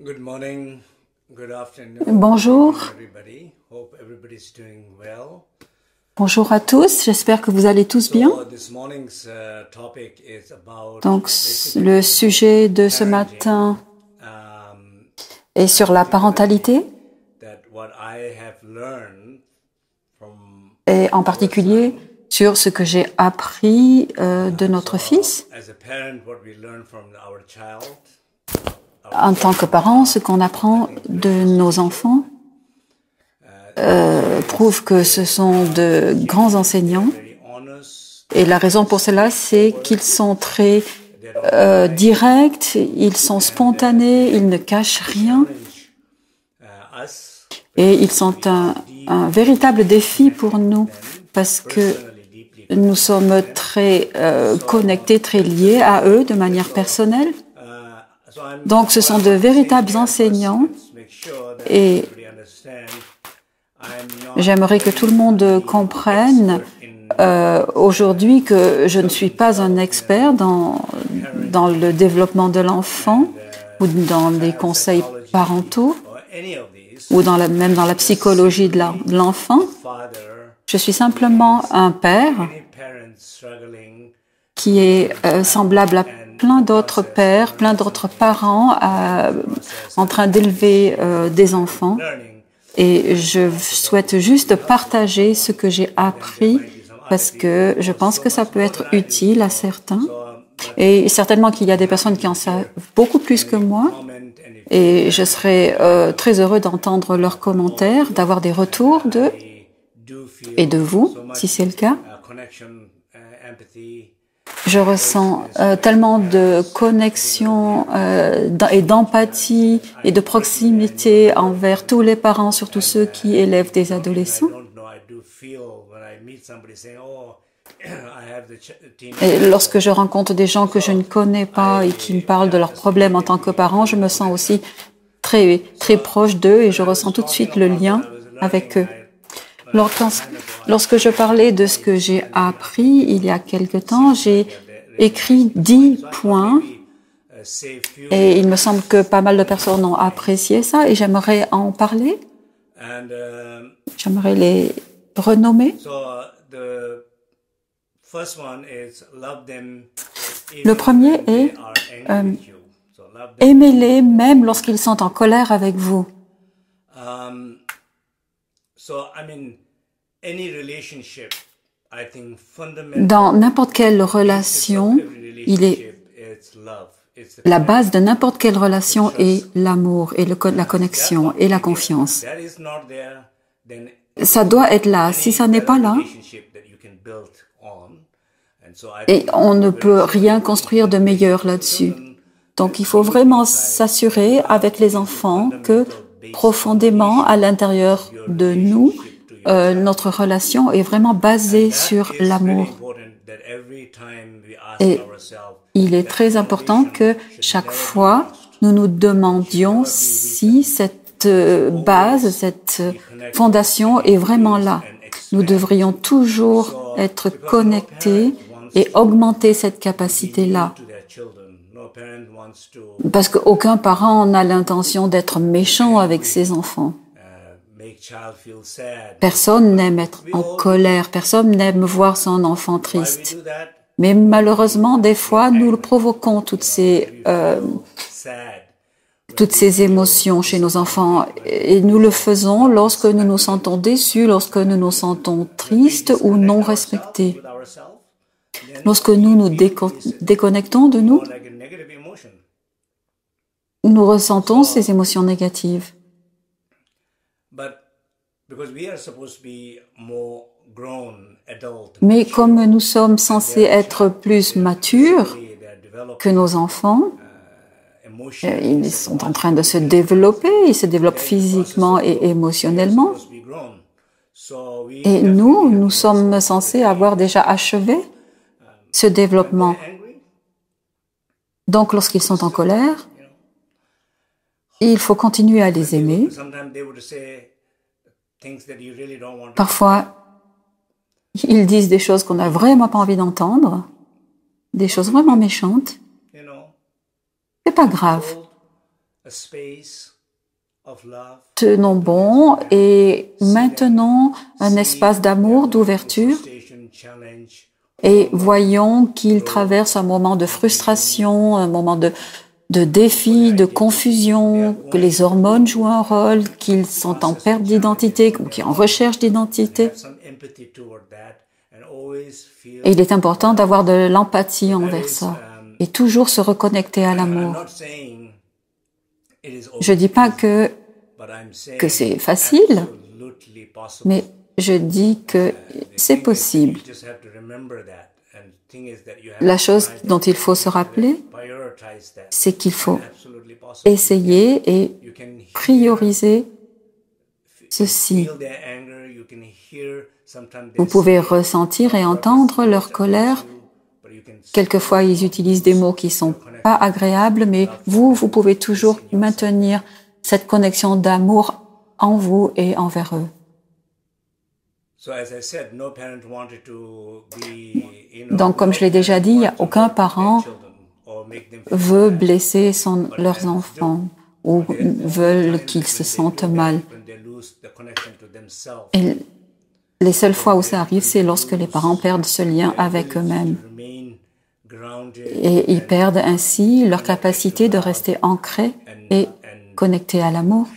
Good morning, good afternoon, Bonjour, everybody. Hope everybody's doing well. bonjour à tous, j'espère que vous allez tous bien. This morning's topic is about Donc le sujet de ce matin est sur la parentalité that what I have learned from et en particulier sur ce que j'ai appris de notre fils. as a parent what we learn from our child. En tant que parent, ce qu'on apprend de nos enfants prouve que ce sont de grands enseignants. Very honest, Et la raison pour cela, c'est qu'ils sont très directs, ils sont spontanés, ils ne cachent rien. us Et ils sont un véritable défi pour nous parce que deeply. nous sommes très connectés, très liés à eux de manière personnelle. So I'm Donc ce sont de véritables enseignants make sure that et everybody understand I'm not j'aimerais que tout le monde comprenne aujourd'hui que je ne suis pas un expert dans le développement de l'enfant ou dans les conseils parentaux or any of these ou même dans la psychologie de l'enfant. father, Je suis simplement un père any parents struggling qui est semblable à plein d'autres pères, plein d'autres parents en train d'élever des enfants. learning. Et je souhaite juste partager ce que j'ai appris parce que je pense que ça peut être utile à certains. Et certainement qu'il y a des personnes qui en savent beaucoup plus que moi. Comment and if Et je serais très heureux d'entendre leurs commentaires, d'avoir des retours d'eux they do feel et de vous, si c'est le cas. connection, empathy, Je ressens tellement de connexion et d'empathie et de proximité envers tous les parents, surtout ceux qui élèvent des adolescents. don't know, I do feel when I meet somebody saying, oh, I have the teen. Et lorsque je rencontre des gens que je ne connais pas et qui me parlent de leurs problèmes en tant que parent, je me sens aussi très, très proche d'eux et je ressens tout de suite le lien avec eux. Lorsque je parlais de ce que j'ai appris il y a quelque temps, j'ai écrit 10 points Say few et il me semble que pas mal de personnes ont apprécié ça et j'aimerais en parler. and J'aimerais les renommer. so the first one is love them Le premier est they are angry with you. So love them. aimez-les même lorsqu'ils sont en colère avec vous. So I mean, any relationship, I think fundamental Dans n'importe quelle relation, il est relationship, it's love. It's the la base de n'importe quelle relation est l'amour et la connexion et la confiance. that is not there, then Ça doit être là. Si ça n'est pas là, relationship that you can build on. And so I et on ne peut rien construire de meilleur là-dessus. Donc il faut vraiment s'assurer avec les enfants que profondément à l'intérieur de nous, notre relation est vraiment basée sur l'amour. important that every time we ask Et ourselves, il est très important que chaque fois, nous nous demandions si cette base, cette fondation est vraiment là. Nous devrions toujours être connectés et augmenter cette capacité-là. to their children. No parent wants to Parce qu'aucun parent n'a l'intention d'être méchant avec ses enfants. make child feel sad. Personne n'aime être en colère, personne n'aime voir son enfant Why triste. we do that? Mais malheureusement, des fois, nous le provoquons toutes ces émotions chez nos enfants. Et nous le faisons lorsque nous nous sentons déçus, lorsque nous nous sentons tristes ou non respectés. With ourselves, Lorsque nous nous déconnectons de nous, like a negative emotion. nous ressentons ces émotions négatives. But because we are supposed to be more grown, adult, Mais comme nous sommes censés être plus matures they are developing que nos enfants, emotion. ils sont en train de se développer, ils se développent physiquement et émotionnellement. Supposed to be grown. So we Et nous sommes censés avoir déjà achevé ce développement. angry. Donc, lorsqu'ils sont en colère, il faut continuer à les aimer. Sometimes they would say things that you really don't want to. Parfois, ils disent des choses qu'on n'a vraiment pas envie d'entendre, des choses vraiment méchantes. You know, C'est pas grave. a tenons bon et maintenons un espace d'amour, d'ouverture et voyons qu'ils traversent un moment de frustration, un moment de défi, de confusion, que les hormones jouent un rôle, qu'ils sont en perte d'identité ou qu'ils sont en recherche d'identité. Et il est important d'avoir de l'empathie envers ça et toujours se reconnecter à l'amour. Je ne dis pas que c'est facile, mais je dis que c'est possible. La chose dont il faut se rappeler, c'est qu'il faut essayer et prioriser ceci. Vous pouvez ressentir et entendre leur colère. Quelquefois, ils utilisent des mots qui ne sont pas agréables, mais vous pouvez toujours maintenir cette connexion d'amour en vous et envers eux. Donc, comme je l'ai déjà dit, il n'y a aucun parent veut blesser leurs enfants ou veulent qu'ils se sentent mal. Et les seules fois où ça arrive, c'est lorsque les parents perdent ce lien avec eux-mêmes. Et ils perdent ainsi leur capacité de rester ancrés et connectés à l'amour.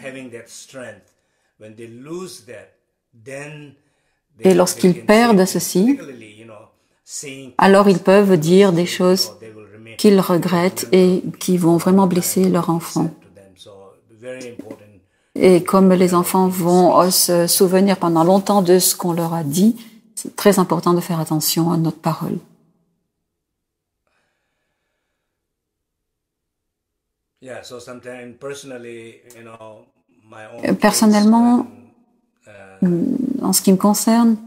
Et lorsqu'ils perdent ceci, alors ils peuvent dire des choses qu'ils regrettent et qui vont vraiment blesser leur enfant. Et comme les enfants vont se souvenir pendant longtemps de ce qu'on leur a dit, c'est très important de faire attention à notre parole. Personnellement, en ce qui me concerne,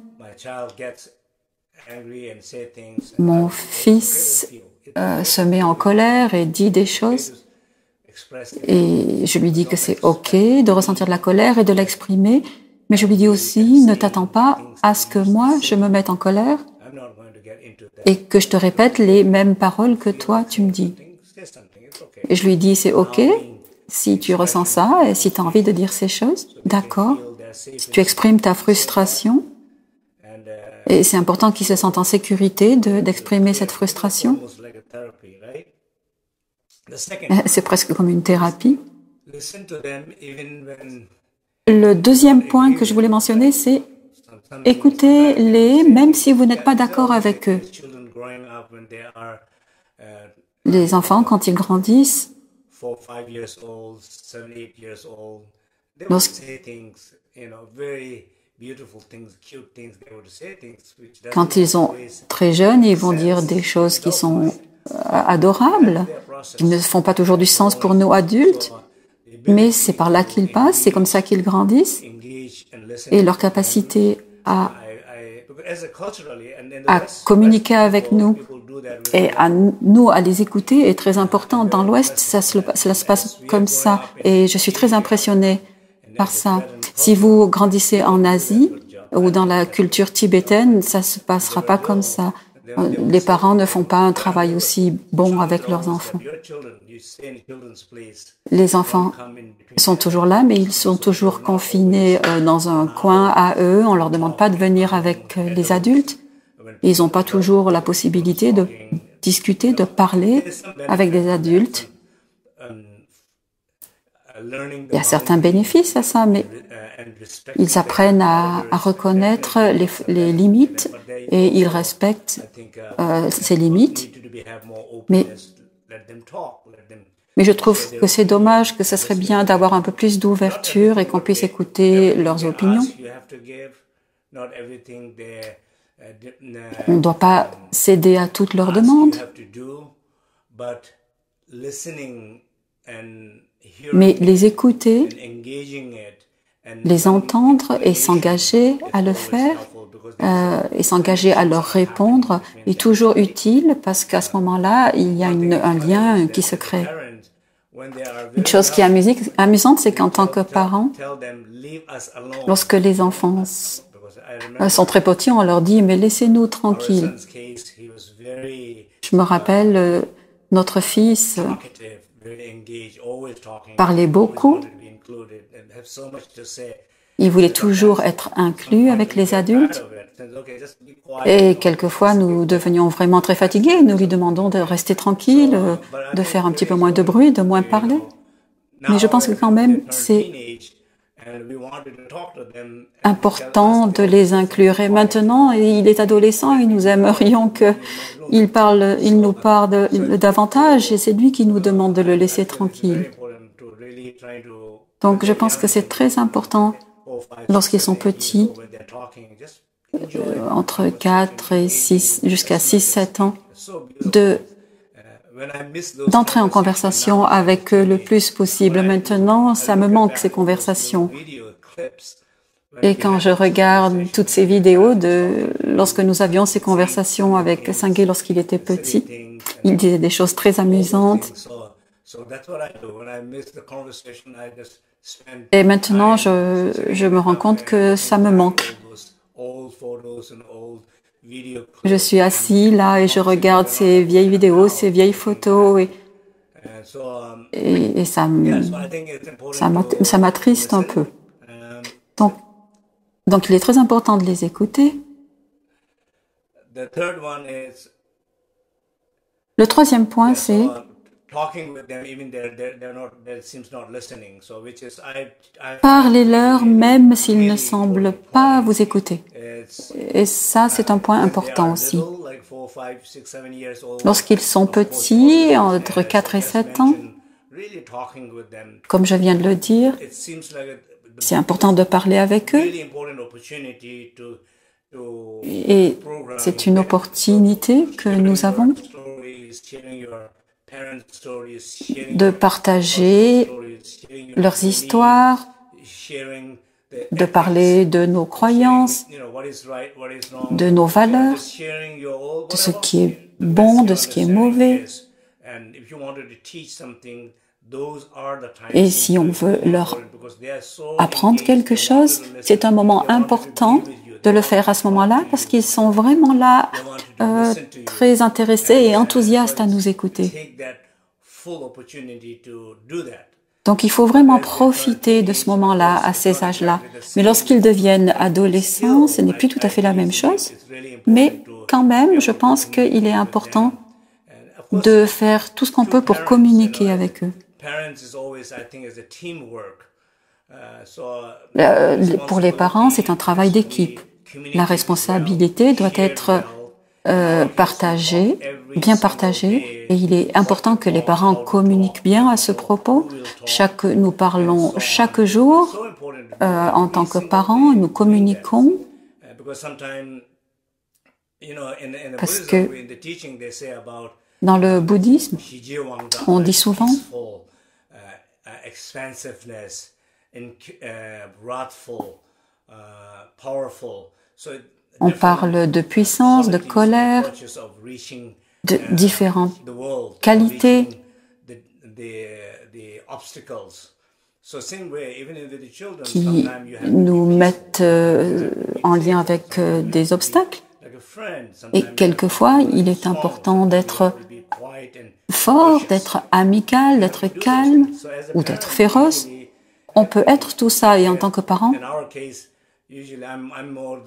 mon fils se met en colère et dit des choses et je lui dis que c'est OK de ressentir de la colère et de l'exprimer, mais je lui dis aussi ne t'attends pas à ce que moi je me mette en colère et que je te répète les mêmes paroles que toi tu me dis. Et je lui dis c'est OK si tu ressens ça et si tu as envie de dire ces choses, d'accord. Si tu exprimes ta frustration, et c'est important qu'il se sente en sécurité d'exprimer cette frustration. C'est presque comme une thérapie. Le deuxième point que je voulais mentionner, c'est écoutez-les, même si vous n'êtes pas d'accord avec eux. Les enfants, quand ils grandissent, quand ils sont très jeunes, ils vont dire des choses qui sont adorables, qui ne font pas toujours du sens pour nous adultes, mais c'est par là qu'ils passent, c'est comme ça qu'ils grandissent, et leur capacité à communiquer avec nous et à nous à les écouter est très importante. Dans l'Ouest, cela se passe comme ça, et je suis très impressionnée par ça. Si vous grandissez en Asie ou dans la culture tibétaine, ça se passera pas comme ça. Les parents ne font pas un travail aussi bon avec leurs enfants. Les enfants sont toujours là, mais ils sont toujours confinés dans un coin à eux. On leur demande pas de venir avec les adultes. Ils n'ont pas toujours la possibilité de discuter, de parler avec des adultes. Il y a certains bénéfices à ça, mais ils apprennent à reconnaître les limites et ils respectent ces limites. Mais je trouve que c'est dommage, que ce serait bien d'avoir un peu plus d'ouverture et qu'on puisse écouter leurs opinions. On ne doit pas céder à toutes leurs demandes. Mais les écouter, les entendre et s'engager à le faire et s'engager à leur répondre est toujours utile parce qu'à ce moment-là, il y a un lien qui se crée. Une chose qui est amusante, c'est qu'en tant que parents, lorsque les enfants sont très petits, on leur dit « mais laissez-nous tranquilles ». Je me rappelle, notre fils parlait beaucoup. Il voulait toujours être inclus avec les adultes. Et quelquefois, nous devenions vraiment très fatigués. Nous lui demandons de rester tranquille, de faire un petit peu moins de bruit, de moins parler. Mais je pense que quand même, c'est important de les inclure. Et maintenant, il est adolescent et nous aimerions qu'il nous parle davantage et c'est lui qui nous demande de le laisser tranquille. Donc, je pense que c'est très important lorsqu'ils sont petits, entre 4 et 6, jusqu'à 6-7 ans, d'entrer en conversation avec eux le plus possible. Maintenant, ça me manque ces conversations. Et quand je regarde toutes ces vidéos lorsque nous avions ces conversations avec Sangé lorsqu'il était petit, il disait des choses très amusantes. Et maintenant, je me rends compte que ça me manque. Je suis assis là et je regarde ces vieilles vidéos, ces vieilles photos et ça m'attriste un peu. Donc, il est très important de les écouter. Le troisième point, c'est parlez-leur même s'ils ne semblent pas vous écouter. Et ça, c'est un point important aussi. Lorsqu'ils sont petits, entre 4 et 7 ans, comme je viens de le dire, c'est important de parler avec eux. Et c'est une opportunité que nous avons de partager leurs histoires, de parler de nos croyances, de nos valeurs, de ce qui est bon, de ce qui est mauvais. Et si on veut leur apprendre quelque chose, c'est un moment important de le faire à ce moment-là parce qu'ils sont vraiment là, très intéressés et enthousiastes à nous écouter. Donc il faut vraiment profiter de ce moment-là à ces âges-là. Mais lorsqu'ils deviennent adolescents, ce n'est plus tout à fait la même chose. Mais quand même, je pense qu'il est important de faire tout ce qu'on peut pour communiquer avec eux. Pour les parents, c'est un travail d'équipe. La responsabilité doit être partagée, bien partagée, et il est important que les parents communiquent bien à ce propos. Nous parlons chaque jour en tant que parents, nous communiquons parce que dans le bouddhisme, on dit souvent on parle de puissance, de colère, de différentes qualités. Qui nous mettent en lien avec des obstacles. Et quelquefois, il est important d'être fort, d'être amical, d'être calme ou d'être féroce. On peut être tout ça et en tant que parent,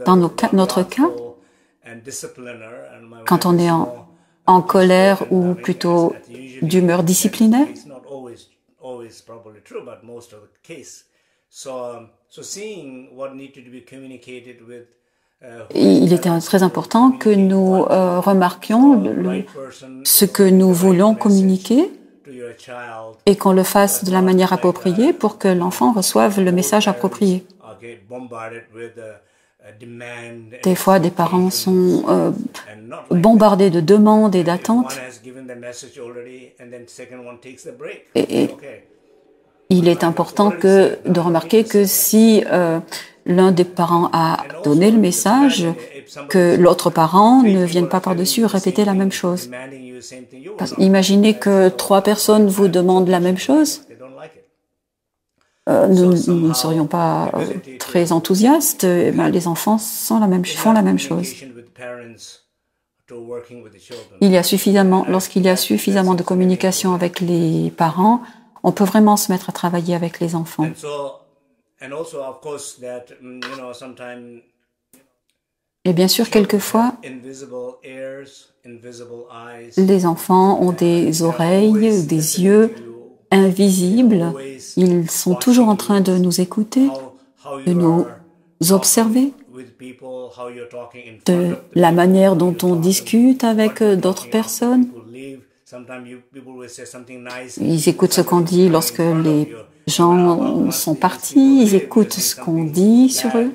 dans notre cas, quand on est en colère ou plutôt d'humeur disciplinaire, il était très important que nous remarquions ce que nous voulons communiquer et qu'on le fasse de la manière appropriée pour que l'enfant reçoive le message approprié. Des fois, des parents sont bombardés de demandes et d'attentes. Et il est important de remarquer que si l'un des parents a donné le message, que l'autre parent ne vienne pas par-dessus répéter la même chose. Imaginez que 3 personnes vous demandent la même chose. Nous ne serions pas très enthousiastes. Les enfants font la même chose. Il y a suffisamment, lorsqu'il y a suffisamment de communication avec les parents, on peut vraiment se mettre à travailler avec les enfants. Et bien sûr, quelquefois, les enfants ont des oreilles, des yeux invisibles. Ils sont toujours en train de nous écouter, de nous observer, de la manière dont on discute avec d'autres personnes. Ils écoutent ce qu'on dit lorsque les gens sont partis, ils écoutent ce qu'on dit sur eux.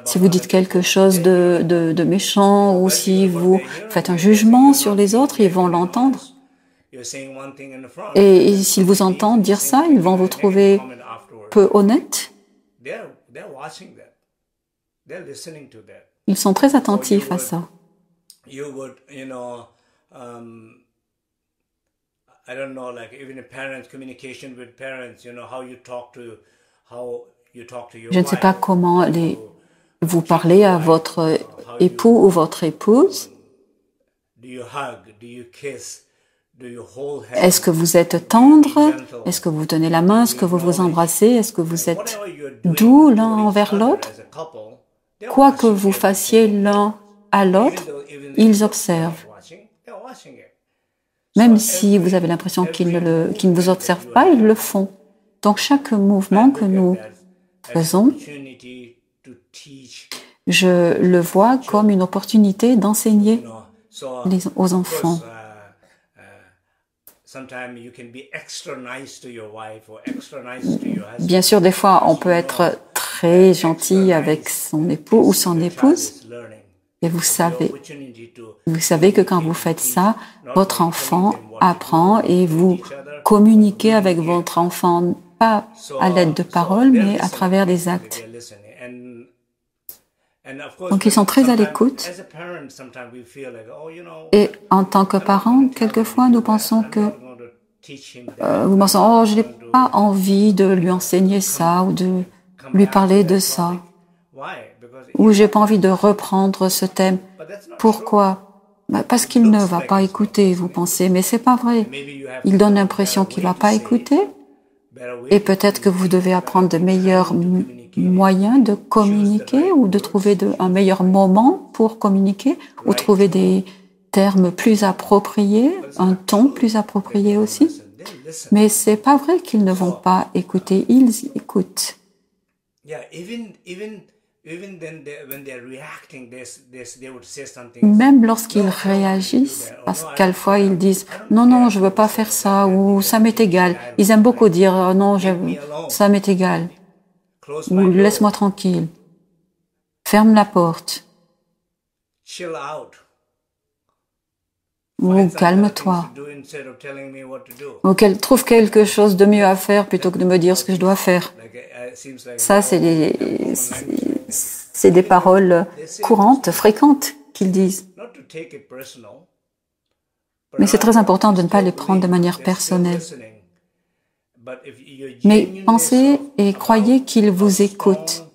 Si vous dites quelque chose de méchant ou si vous faites un jugement sur les autres, ils vont l'entendre. Et s'ils vous entendent dire ça, ils vont vous trouver peu honnête. Ils sont très attentifs à ça. Je ne sais pas comment vous parlez à votre époux ou votre épouse. Est-ce que vous êtes tendre? Est-ce que vous tenez la main? Est-ce que vous vous embrassez? Est-ce que vous êtes doux l'un envers l'autre? Quoi que vous fassiez l'un à l'autre, ils observent. Même si vous avez l'impression qu'ils ne vous observent pas, ils le font. Donc chaque mouvement que nous faisons, je le vois comme une opportunité d'enseigner aux enfants. Bien sûr, des fois, on peut être très gentil avec son époux ou son épouse. Et vous savez que quand vous faites ça, votre enfant apprend et vous communiquez avec votre enfant, pas à l'aide de paroles, mais à travers des actes. Donc, ils sont très à l'écoute. Et en tant que parents, quelquefois, nous pensons que vous pensez, oh, je n'ai pas envie de lui enseigner ça ou de lui parler de ça. Ou j'ai pas envie de reprendre ce thème. Pourquoi? Parce qu'il ne va pas écouter, vous pensez, mais c'est pas vrai. Il donne l'impression qu'il va pas écouter. Et peut-être que vous devez apprendre de meilleurs moyens de communiquer ou de trouver un meilleur moment pour communiquer ou trouver des termes plus appropriés, un ton plus approprié aussi. Mais c'est pas vrai qu'ils ne vont pas écouter, ils écoutent. Même lorsqu'ils réagissent, parce qu'alors ils disent « Non, non, je veux pas faire ça » ou « Ça m'est égal ». Ils aiment beaucoup dire « Non, ça m'est égal » ou « Laisse-moi tranquille »,« Ferme la porte » ou « Calme-toi » ou « Trouve quelque chose de mieux à faire plutôt que de me dire ce que je dois faire ». Ça, c'est des paroles courantes, fréquentes qu'ils disent. Mais c'est très important de ne pas les prendre de manière personnelle. Mais pensez et croyez qu'ils vous écoutent.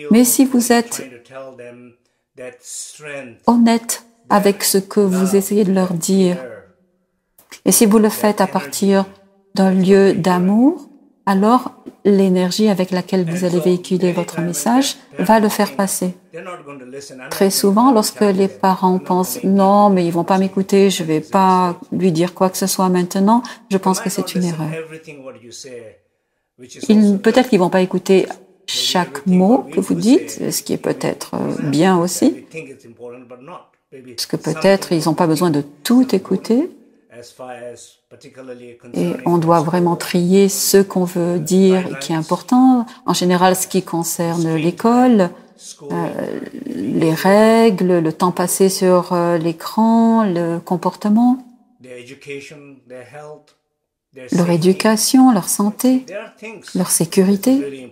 Mais si vous êtes honnête avec ce que vous essayez de leur dire, et si vous le faites à partir d'un lieu d'amour, alors l'énergie avec laquelle vous allez véhiculer votre message va le faire passer. Très souvent, lorsque les parents pensent « Non, mais ils vont pas m'écouter, je vais pas lui dire quoi que ce soit maintenant », je pense que c'est une erreur. Peut-être qu'ils vont pas écouter chaque mot que vous dites, ce qui est peut-être bien aussi, parce que peut-être ils n'ont pas besoin de tout écouter. Et on doit vraiment trier ce qu'on veut dire et qui est important. En général, ce qui concerne l'école, les règles, le temps passé sur l'écran, le comportement, leur éducation, leur santé, leur sécurité.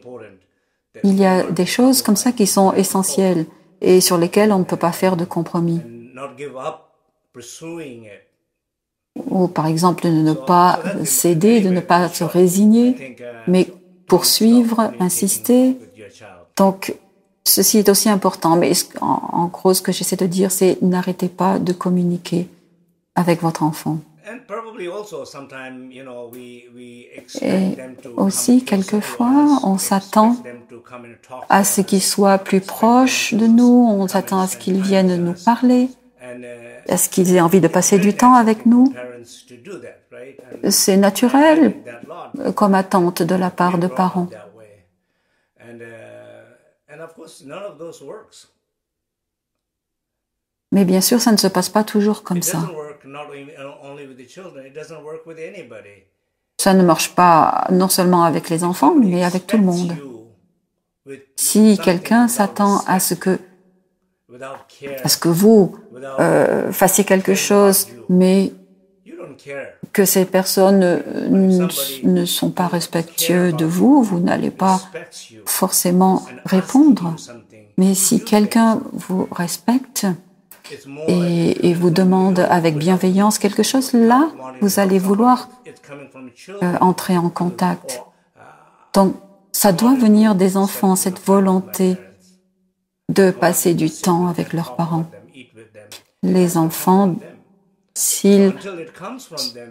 Il y a des choses comme ça qui sont essentielles et sur lesquelles on ne peut pas faire de compromis. Ou par exemple de ne pas céder, de ne pas se résigner, mais poursuivre, insister. Donc, ceci est aussi important, mais en gros, ce que j'essaie de dire, c'est n'arrêtez pas de communiquer avec votre enfant. Et aussi, quelquefois, on s'attend à ce qu'ils soient plus proches de nous, on s'attend à ce qu'ils viennent nous parler, à ce qu'ils aient envie de passer du temps avec nous. C'est naturel comme attente de la part de parents. Mais bien sûr, ça ne se passe pas toujours comme ça. Ça ne marche pas non seulement avec les enfants, mais avec tout le monde. Si quelqu'un s'attend à ce que vous fassiez quelque chose, mais que ces personnes ne sont pas respectueux de vous, vous n'allez pas forcément répondre. Mais si quelqu'un vous respecte et vous demande avec bienveillance quelque chose, là, vous allez vouloir entrer en contact. Donc, ça doit venir des enfants, cette volonté de passer du temps avec leurs parents. Les enfants, s'ils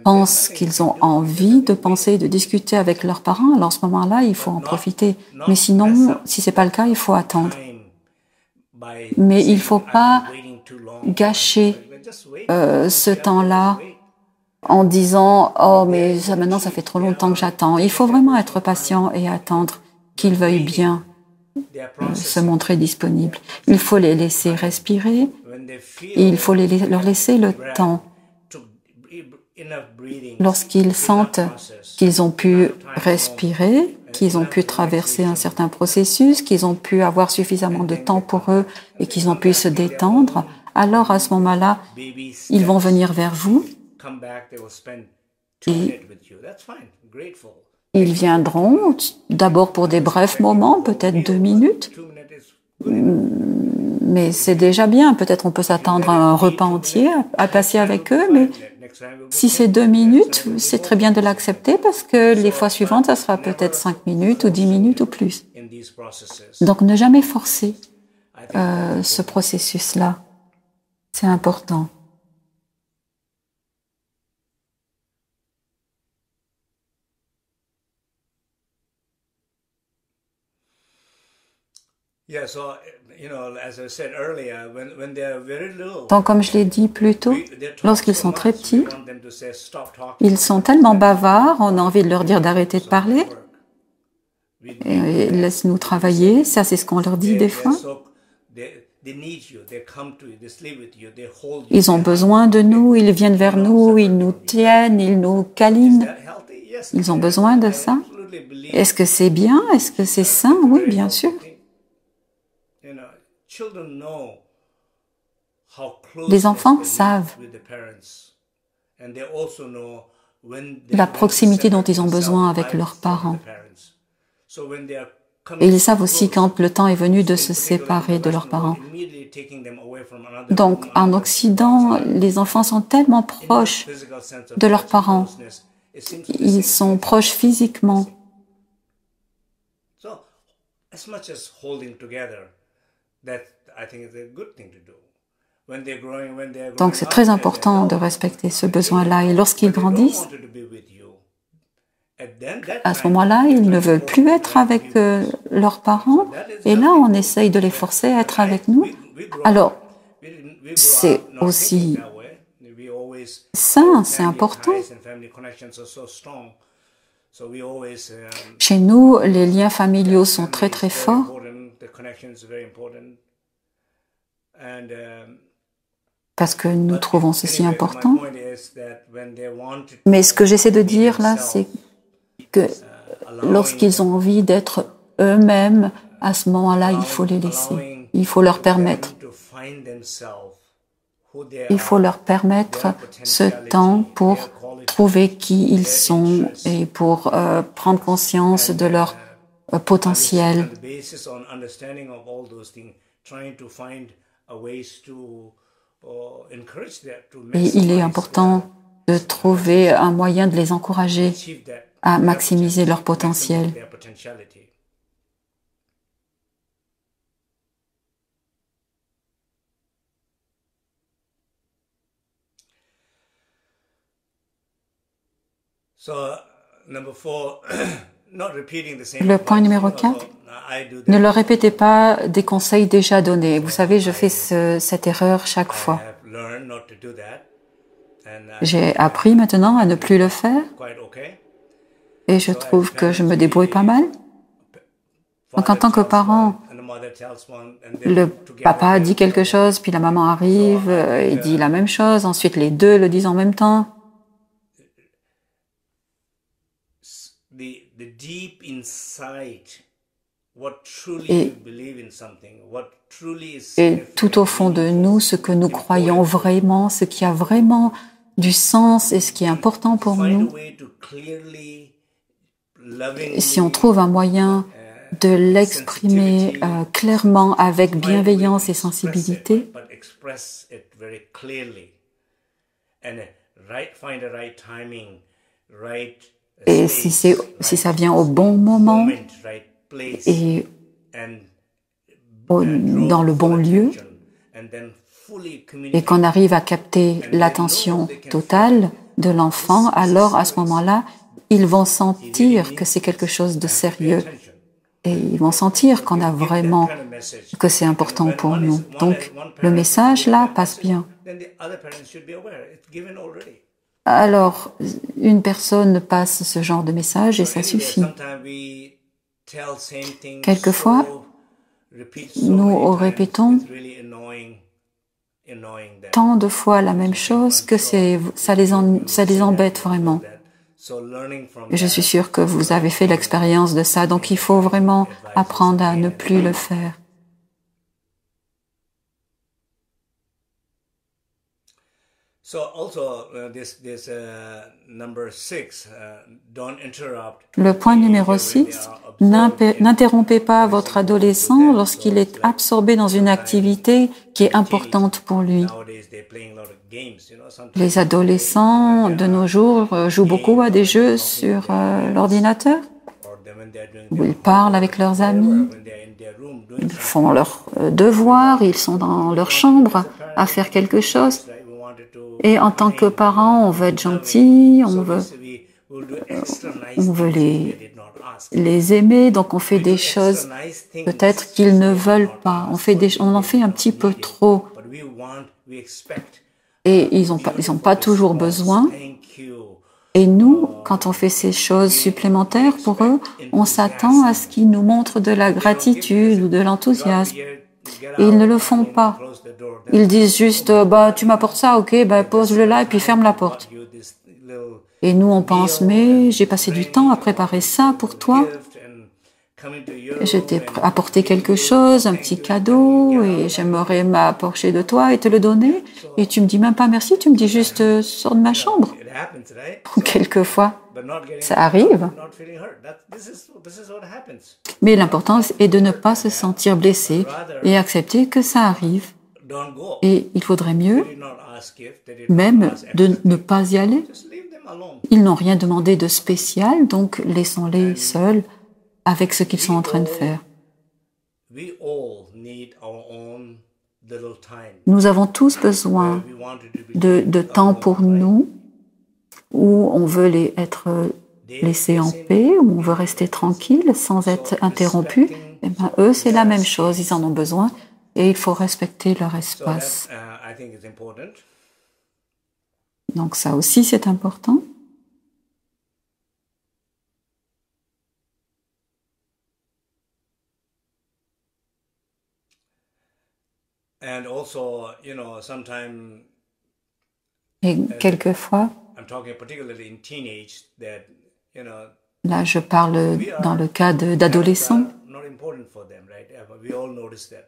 pensent qu'ils ont envie de penser, de discuter avec leurs parents, alors à ce moment-là, il faut en profiter. Mais sinon, si ce n'est pas le cas, il faut attendre. Mais il ne faut pas gâcher ce temps-là en disant « Oh, mais maintenant, ça fait trop longtemps que j'attends ». Il faut vraiment être patient et attendre qu'ils veuillent bien se montrer disponibles. Il faut les laisser respirer, et il faut leur laisser le temps. Lorsqu'ils sentent qu'ils ont pu respirer, qu'ils ont pu traverser un certain processus, qu'ils ont pu avoir suffisamment de temps pour eux et qu'ils ont pu se détendre, alors à ce moment-là, ils vont venir vers vous et ils viendront d'abord pour des brefs moments, peut-être 2 minutes, mais c'est déjà bien. Peut-être on peut s'attendre à un repas entier à passer avec eux, mais si c'est 2 minutes, c'est très bien de l'accepter parce que les fois suivantes, ça sera peut-être 5 minutes ou 10 minutes ou plus. Donc, ne jamais forcer ce processus-là. C'est important. Donc, comme je l'ai dit plus tôt, lorsqu'ils sont très petits, ils sont tellement bavards, on a envie de leur dire d'arrêter de parler. Et laisse-nous travailler, ça c'est ce qu'on leur dit des fois. Ils ont besoin de nous, ils viennent vers nous, ils nous tiennent, ils nous câlinent. Ils ont besoin de ça. Est-ce que c'est bien? Est-ce que c'est sain? Oui, bien sûr. Les enfants savent la proximité dont ils ont besoin avec leurs parents. Et ils savent aussi quand le temps est venu de se séparer de leurs parents. Donc, en Occident, les enfants sont tellement proches de leurs parents. Ils sont proches physiquement. Donc, c'est très important de respecter ce besoin-là. Et lorsqu'ils grandissent, à ce moment-là, ils ne veulent plus être avec leurs parents. Et là, on essaye de les forcer à être avec nous. Alors, c'est aussi sain, c'est important. Chez nous, les liens familiaux sont très, très forts. Parce que nous trouvons ceci important. Mais ce que j'essaie de dire là, c'est que lorsqu'ils ont envie d'être eux-mêmes, à ce moment-là, il faut les laisser. Il faut leur permettre. Il faut leur permettre ce temps pour trouver qui ils sont et pour prendre conscience de leur potentiel. Et il est important de trouver un moyen de les encourager à maximiser leur potentiel. Le point numéro 4, ne leur répétez pas des conseils déjà donnés. Vous savez, je fais cette erreur chaque fois. J'ai appris maintenant à ne plus le faire et je trouve que je me débrouille pas mal. Donc en tant que parent, le papa dit quelque chose, puis la maman arrive et dit la même chose, ensuite les deux le disent en même temps. Et tout au fond de nous, ce que nous croyons vraiment, ce qui a vraiment du sens et ce qui est important pour nous, si on trouve un moyen de l'exprimer clairement avec bienveillance et sensibilité, et si ça vient au bon moment et dans le bon lieu, et qu'on arrive à capter l'attention totale de l'enfant, alors à ce moment-là, ils vont sentir que c'est quelque chose de sérieux. Et ils vont sentir qu'on a vraiment, que c'est important pour nous. Donc, le message, là, passe bien. Alors, une personne passe ce genre de message et ça suffit. Quelquefois, nous répétons tant de fois la même chose que ça les embête vraiment. Et je suis sûre que vous avez fait l'expérience de ça, donc il faut vraiment apprendre à ne plus le faire. Le point numéro 6, n'interrompez pas votre adolescent lorsqu'il est absorbé dans une activité qui est importante pour lui. Les adolescents de nos jours jouent beaucoup à des jeux sur l'ordinateur, où ils parlent avec leurs amis, ils font leurs devoirs, ils sont dans leur chambre à faire quelque chose. Et en tant que parents, on veut être gentil, on veut les aimer, donc on fait des choses peut-être qu'ils ne veulent pas. On en fait un petit peu trop. Et ils ont pas toujours besoin. Et nous, quand on fait ces choses supplémentaires pour eux, on s'attend à ce qu'ils nous montrent de la gratitude ou de l'enthousiasme. Et ils ne le font pas. Ils disent juste, tu m'apportes ça, ok, pose-le là et puis ferme la porte. Et nous, on pense, mais j'ai passé du temps à préparer ça pour toi. Je t'ai apporté quelque chose, un petit cadeau, et j'aimerais m'approcher de toi et te le donner. Et tu me dis même pas merci, tu me dis juste, sors de ma chambre. Quelquefois, ça arrive. Mais l'important est de ne pas se sentir blessé et accepter que ça arrive. Et il faudrait mieux même de ne pas y aller. Ils n'ont rien demandé de spécial, donc laissons-les seuls avec ce qu'ils sont en train de faire. Nous avons tous besoin de temps pour nous, où on veut être laissés en paix, où on veut rester tranquille sans être interrompu. Et eux, c'est la même chose, ils en ont besoin et il faut respecter leur espace. Donc ça aussi, c'est important. Et quelquefois, là je parle dans le cas d'adolescents,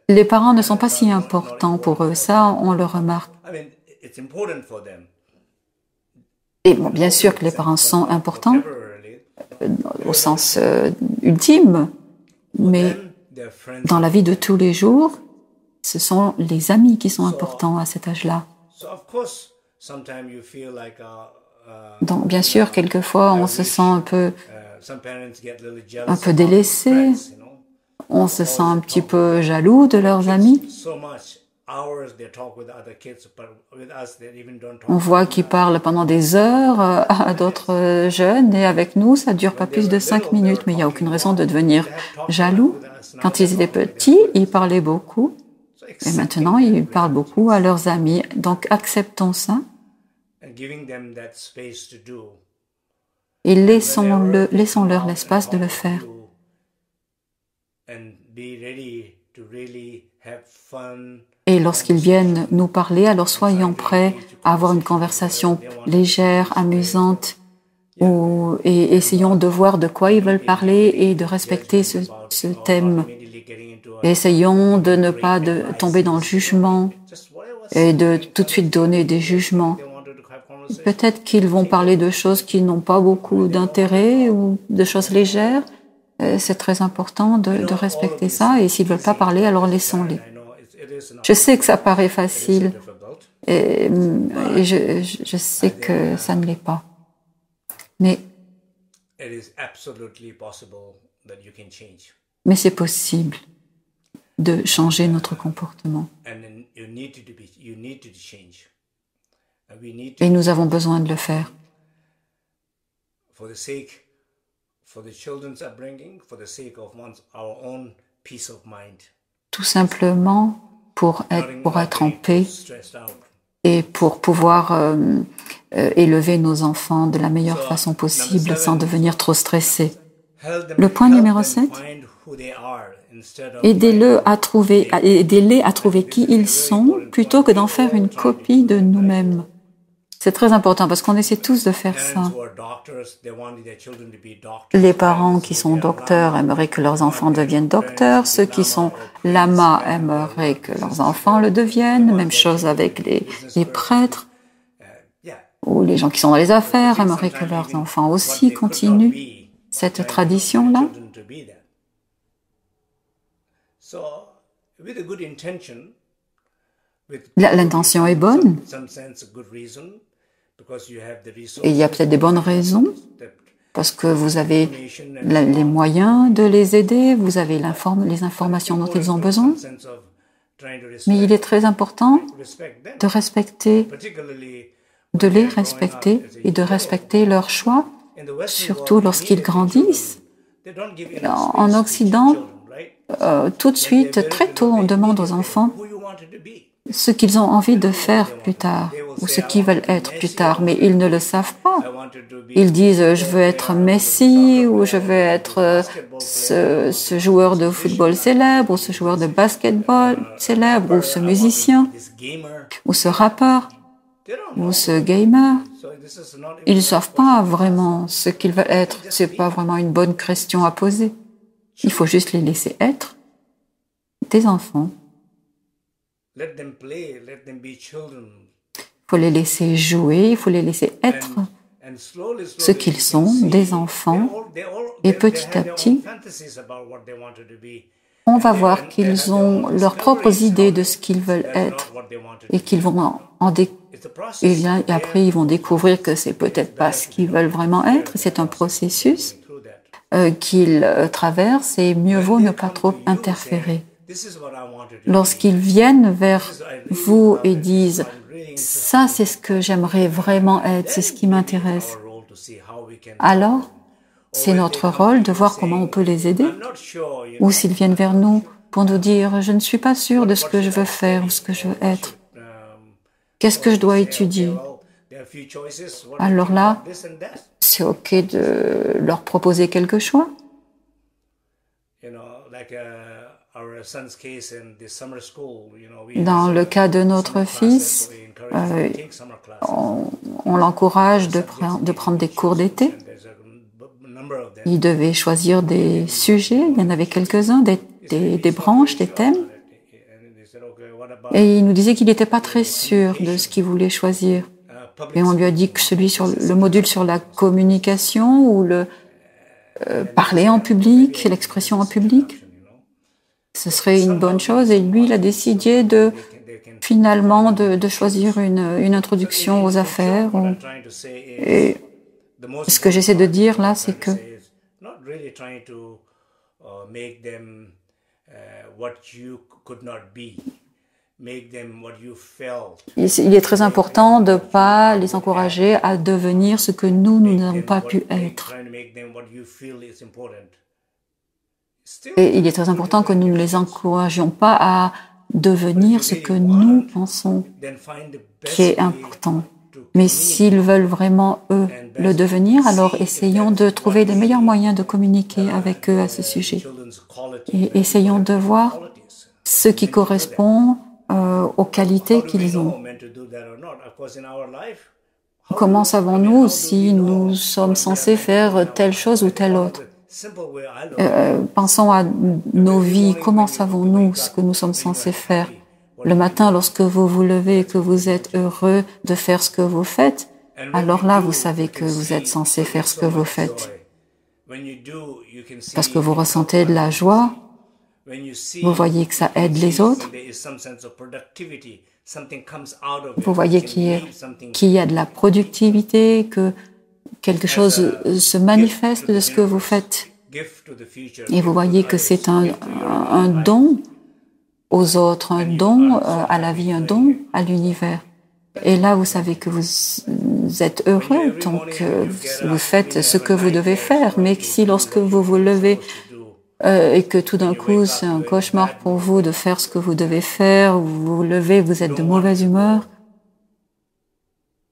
les parents ne sont pas si importants pour eux, ça on le remarque. Et bon, bien sûr que les parents sont importants au sens ultime, mais dans la vie de tous les jours, ce sont les amis qui sont importants à cet âge-là. Donc, bien sûr, quelquefois, on se sent un peu délaissé, on se sent un petit peu jaloux de leurs amis, On voit qu'ils parlent pendant des heures à d'autres jeunes et avec nous, ça dure pas plus de 5 minutes. Mais il n'y a aucune raison de devenir jaloux. Quand ils étaient petits, ils parlaient beaucoup et maintenant, ils parlent beaucoup à leurs amis. Donc, acceptons ça et laissons-leur l'espace de le faire. Et lorsqu'ils viennent nous parler, alors soyons prêts à avoir une conversation légère, amusante, et essayons de voir de quoi ils veulent parler et de respecter ce thème. Essayons de ne pas tomber dans le jugement et de tout de suite donner des jugements. Peut-être qu'ils vont parler de choses qui n'ont pas beaucoup d'intérêt ou de choses légères. C'est très important de respecter ça et s'ils ne veulent pas parler, alors laissons-les. Je sais que ça paraît facile et je sais que ça ne l'est pas. Mais c'est possible de changer notre comportement. Et nous avons besoin de le faire. Tout simplement pour être en paix et pour pouvoir élever nos enfants de la meilleure façon possible sans devenir trop stressés. Le point numéro 7, aidez-les à trouver qui ils sont plutôt que d'en faire une copie de nous-mêmes. C'est très important parce qu'on essaie tous de faire ça. Les parents qui sont docteurs aimeraient que leurs enfants deviennent docteurs. Ceux qui sont lamas aimeraient que leurs enfants le deviennent. Même chose avec les prêtres. Ou les gens qui sont dans les affaires aimeraient que leurs enfants aussi continuent cette tradition-là. L'intention est bonne. Et il y a peut-être des bonnes raisons, parce que vous avez les moyens de les aider, vous avez les informations dont ils ont besoin. Mais il est très important de les respecter et de respecter leurs choix, surtout lorsqu'ils grandissent. En Occident, tout de suite, très tôt, on demande aux enfants ce qu'ils ont envie de faire plus tard ou ce qu'ils veulent être plus tard, mais ils ne le savent pas. Ils disent « je veux être Messi » ou « je veux être ce joueur de football célèbre » ou « ce joueur de basketball célèbre » ou « ce musicien » ou « ce rappeur » ou « ce gamer ». Ils ne savent pas vraiment ce qu'ils veulent être. Ce n'est pas vraiment une bonne question à poser. Il faut juste les laisser être des enfants. Il faut les laisser jouer, il faut les laisser être ce qu'ils sont, des enfants. Et petit à petit, on va voir qu'ils ont leurs propres idées de ce qu'ils veulent être et qu'ils vont et après ils vont découvrir que c'est peut-être pas ce qu'ils veulent vraiment être. C'est un processus qu'ils traversent et mieux vaut ne pas trop interférer. Lorsqu'ils viennent vers vous et disent « ça c'est ce que j'aimerais vraiment être, c'est ce qui m'intéresse », alors c'est notre rôle de voir comment on peut les aider. Ou s'ils viennent vers nous pour nous dire « je ne suis pas sûr de ce que je veux faire ou ce que je veux être, qu'est-ce que je dois étudier ?» Alors là, c'est OK de leur proposer quelque choix. Dans le cas de notre fils, on l'encourage de prendre des cours d'été. Il devait choisir des sujets, il y en avait quelques-uns, des branches, des thèmes. Et il nous disait qu'il n'était pas très sûr de ce qu'il voulait choisir. Et on lui a dit que le module sur la communication ou le parler en public, l'expression en public, ce serait une bonne chose. Et lui, il a décidé finalement de choisir une introduction aux affaires. Et ce que j'essaie de dire là, c'est que Il est très important de ne pas les encourager à devenir ce que nous n'avons pas pu être. Et il est très important que nous ne les encouragions pas à devenir ce que nous pensons qui est important. Mais s'ils veulent vraiment, eux, le devenir, alors essayons de trouver les meilleurs moyens de communiquer avec eux à ce sujet. Et essayons de voir ce qui correspond aux qualités qu'ils ont. Comment savons-nous si nous sommes censés faire telle chose ou telle autre? Pensons à nos vies. Comment savons-nous ce que nous sommes censés faire? Le matin, lorsque vous vous levez et que vous êtes heureux de faire ce que vous faites, alors là, vous savez que vous êtes censé faire ce que vous faites. Parce que vous ressentez de la joie, vous voyez que ça aide les autres, vous voyez qu'il y a de la productivité, que quelque chose se manifeste de ce que vous faites. Et vous voyez que c'est un don aux autres, un don à la vie, un don à l'univers. Et là, vous savez que vous êtes heureux, donc vous faites ce que vous devez faire. Mais si lorsque vous vous levez et que tout d'un coup, c'est un cauchemar pour vous de faire ce que vous devez faire, vous vous levez, vous êtes de mauvaise humeur,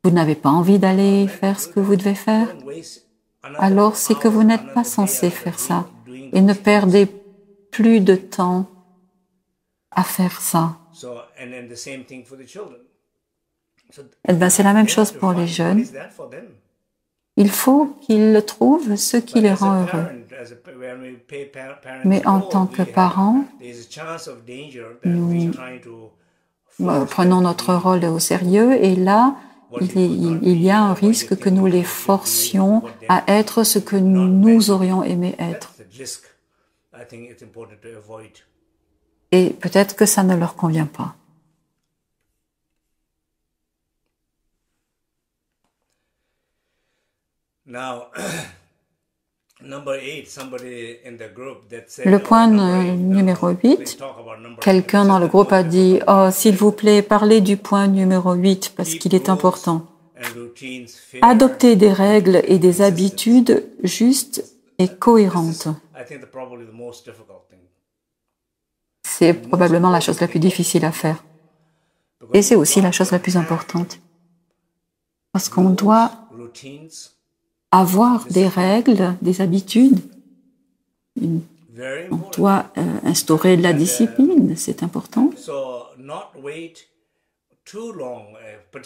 vous n'avez pas envie d'aller faire ce que vous devez faire, alors c'est que vous n'êtes pas censé faire ça. Et ne perdez plus de temps à faire ça. Eh bien, c'est la même chose pour les jeunes. Il faut qu'ils trouvent ce qui les rend heureux. Mais en tant que parents, nous prenons notre rôle au sérieux et là, il y a un risque que nous les forcions à être ce que nous aurions aimé être. Et peut-être que ça ne leur convient pas. Le point numéro 8, quelqu'un dans le groupe a dit « Oh, s'il vous plaît, parlez du point numéro 8 parce qu'il est important. Adopter des règles et des habitudes justes et cohérentes. » C'est probablement la chose la plus difficile à faire. Et c'est aussi la chose la plus importante. Parce qu'on doit avoir des règles, des habitudes. On doit instaurer de la discipline, c'est important.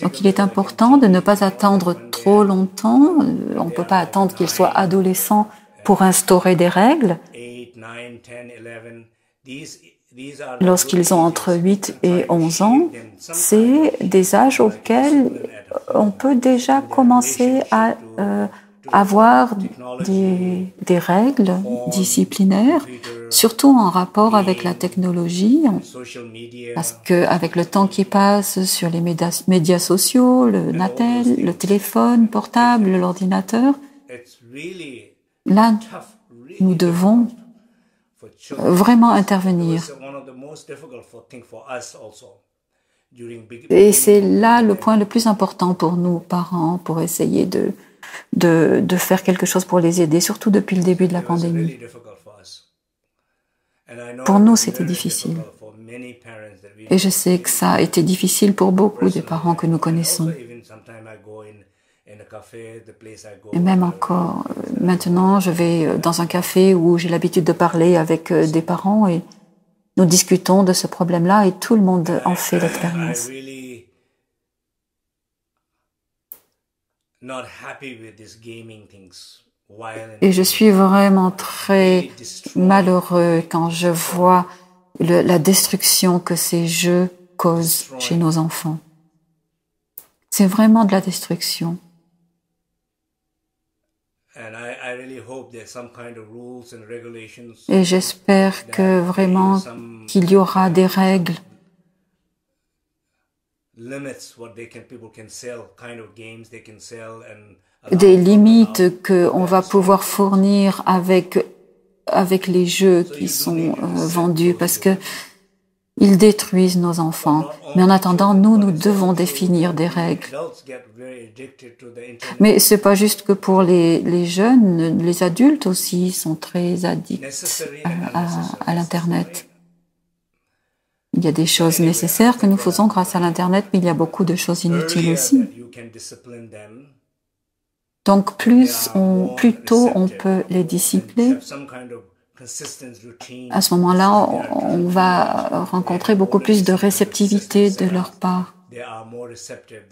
Donc il est important de ne pas attendre trop longtemps. On ne peut pas attendre qu'ils soient adolescents pour instaurer des règles. Lorsqu'ils ont entre 8 et 11 ans, c'est des âges auxquels on peut déjà commencer à avoir des règles disciplinaires, surtout en rapport avec la technologie, parce qu'avec le temps qui passe sur les médias sociaux, le Natel, le téléphone portable, l'ordinateur, là, nous devons vraiment intervenir. Et c'est là le point le plus important pour nous, parents, pour essayer de faire quelque chose pour les aider, surtout depuis le début de la pandémie. Pour nous, c'était difficile. Et je sais que ça a été difficile pour beaucoup des parents que nous connaissons. Et même encore, maintenant, je vais dans un café où j'ai l'habitude de parler avec des parents et nous discutons de ce problème-là et tout le monde en fait l'expérience. Et je suis vraiment très malheureux quand je vois la destruction que ces jeux causent chez nos enfants. C'est vraiment de la destruction. Et j'espère que vraiment qu'il y aura des règles des limites qu'on va pouvoir fournir avec les jeux qui sont vendus, parce que Ils détruisent nos enfants. Mais en attendant, nous devons définir des règles. Mais c'est pas juste que pour les jeunes, les adultes aussi sont très addicts à l'Internet. Il y a des choses nécessaires que nous faisons grâce à l'Internet, mais il y a beaucoup de choses inutiles aussi. Donc, plus tôt on peut les discipliner, à ce moment-là, on va rencontrer beaucoup plus de réceptivité de leur part.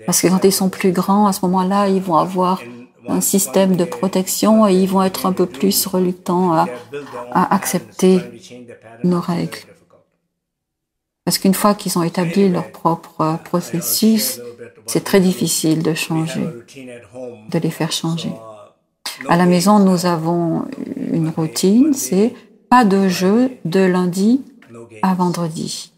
Parce que quand ils sont plus grands, à ce moment-là, ils vont avoir un système de protection et ils vont être un peu plus reluctants à accepter nos règles. Parce qu'une fois qu'ils ont établi leur propre processus, c'est très difficile de changer, de les faire changer. À la maison, nous avons une routine, c'est pas de jeu de lundi à vendredi.